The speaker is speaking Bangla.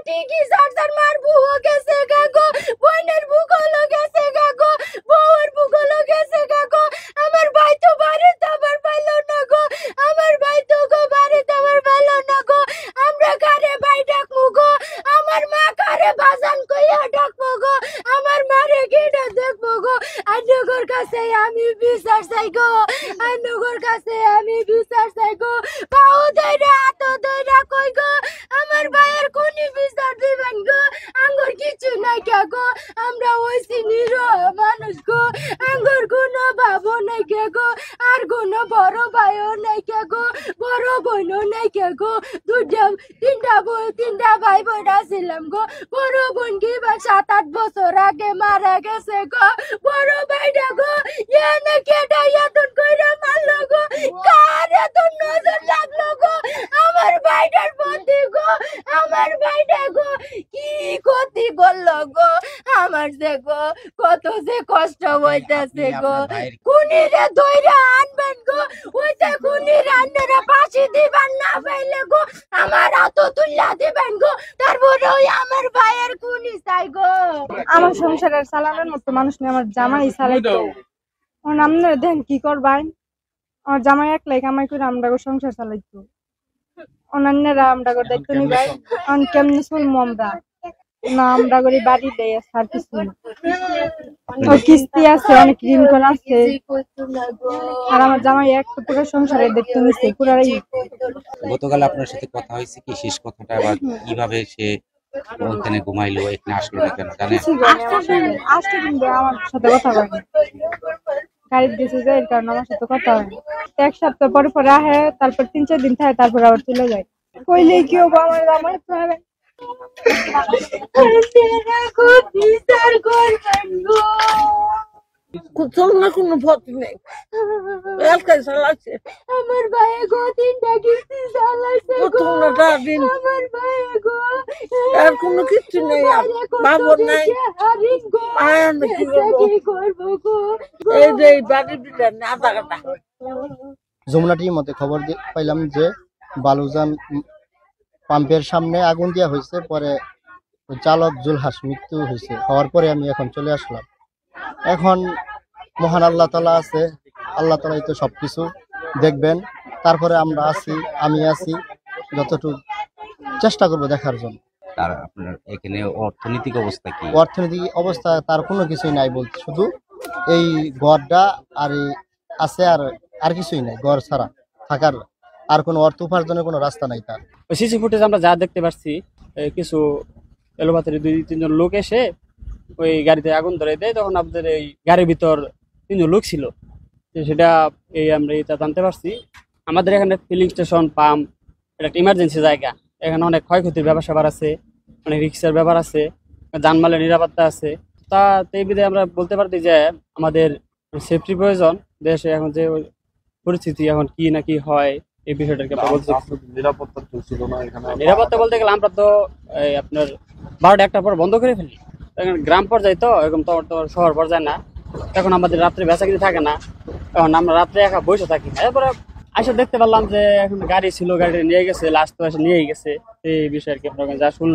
ঠিকই সারসার মার বুও গেছে গাগো, বোনের বুকলো গেছে গাগো, বউয়ের বুকলো গেছে গাগো। আমার ভাই তো বাড়িতে আবার পাইলো না গো, আমার ভাই তো গো বাড়িতে আবার পাইলো না গো। আমরা কারে ভাই ডাকবো গো, আমার মা কারে বাজান কইয়া ডাকবো গো, আমার মারে গিয়ে দেখবো গো। আন্নগর কাছে আমি বিচার চাই গো, আন্নগর কাছে আমি বিচার চাই গো। পাও ধইরা হাত ধইরা কই গো, আমার ভাইয়ের কোনি বিচার দিবেন গো। আঙ্গুর কিছু নাই কে গো, আমরা হইছি নিরহ মানুষ গো। আঙ্গুর কোনো বাবু নাই কে গো, আর কোনো বড় ভাইও নাই কে গো, বড় বোনও নাই কে গো। তিনটা ভাই বোন ছিলাম গো। বড় বোন কি বা 7-8 বছর আগে মারা গেছে গো। বড় ভাইটা গো এনে কেটা এতন কইরা মারলো গো, কার এত নজর লাগলো গো আমার ভাইটার প্রতি গো। আমার ভাইটা গো কি ক্ষতি করলো গো আমার, যে গো কত যে কষ্ট হইতেছে গো। খুনিরে ধইরা আনবেন গো, ওইটা খুনির আন্নারা ফাঁসি দিবেন না পাইলে গো আমার হাত তুল্লা দিবেন গো। তারপরে ওই আমার ভাইয়ের খুনি চাই গো। আমার সংসারের চালানোর মতো মানুষ নেই, আমার জামাই চালাইতো। আপনারা দেখেন কি করবেন, আমার জামাই একলাই কামাই করে আমরা সংসার চালাইতো, অন্যান্যরা আমরা দায়িত্ব নিবাই। কেমনে চলবো আমরা, না আমরা করে বাড়ি দেয় আর কিছু না। কিস্তি আছে, অনেক ঋণ করা আছে, আর আমার জামাই এক পুরো সংসারের দায়িত্ব নিচ্ছে পুরাই। গতকাল আপনার সাথে কথা হয়েছে কি, শেষ কথাটা আবার কিভাবে সে ওখানে ঘুমাইলো, এখানে আসলো না কেন জানেন? আসতে কিন্তু আমার সাথে কথা বলেনি, গাড়ির দেশে যায়, এর কারণে আমার সাথে কথা হয়নি। এক সপ্তাহ পরে পরে আহে, তারপর 3-4 দিন থাকে, তারপর আবার চলে যায়। কইলে কি হবো, আমার জামাই কোনো পথ নেই, আমার ভাই গো 3টা কিস্তি চালাইছে গো। আমার ভাই গো আর কোনো কিছু নেই, বাবু নাই, কি করবো গো। এই যে বাড়ির ভিতরে আধা কাটা। যমুনা টিভির মধ্যে খবর পাইলাম যে বালুজান পাম্পের সামনে আগুন দেওয়া হয়েছে, পরে চালক জুলহাস মৃত্যু হয়েছে। হওয়ার পরে আমি এখন চলে আসলাম। এখন মহান আল্লাহ তাআলা আছে, আল্লাহ তাআলাই তো সবকিছু দেখবেন। তারপরে আমরা আছি, আমি আছি, যতটুকু চেষ্টা করবো দেখার জন্য। তার আপনার এখানে অর্থনৈতিক অবস্থা কি? অর্থনৈতিক অবস্থা তার কোনো কিছুই নাই বলতে, শুধু এই ঘরটা আর আছে, আর কিছুই নাই। ঘর ছাড়া থাকার আর কোনো অর্থ উপার্জনের কোনো রাস্তা নাই তার। সিসি ফুটেজ আমরা যা দেখতে পাচ্ছি, কিছু এলোপাতারি 2-3 জন লোক এসে ওই গাড়িতে আগুন ধরে দেয়। তখন আপনাদের এই গাড়ির ভিতর 3 জন লোক ছিল, সেটা আমরা এটা জানতে পারছি। আমাদের এখানে ফিলিং স্টেশন, পাম্প, এটা একটা ইমার্জেন্সি জায়গা। এখানে অনেক ক্ষয়ক্ষতির ব্যাপার স্যাপার আছে, অনেক রিক্সের ব্যাপার আছে, যানমালের নিরাপত্তা আছে। এই বিধে আমরা বলতে পারছি যে আমাদের সেফটি প্রয়োজন। দেশে এখন যে পরিস্থিতি, এখন কি না কি হয়, এই বিষয়টাকে নিরাপত্তা বলতে গেলে আমরা তো আপনার 12টা-1টার পর বন্ধ করে ফেলি। গ্রাম পর্যায়ে তো এরকম তো শহর পর্যায়ে না। এখন আমাদের রাত্রে বেচা কিনে থাকে না, এখন আমরা রাত্রে একা বসে থাকি। এরপরে আসে দেখতে পারলাম যে এখন গাড়ি ছিল, গাড়ি নিয়ে গেছে, লাস্ট তো এসে নিয়ে গেছে। এই বিষয়ে আর কি আমরা যা শুনলাম।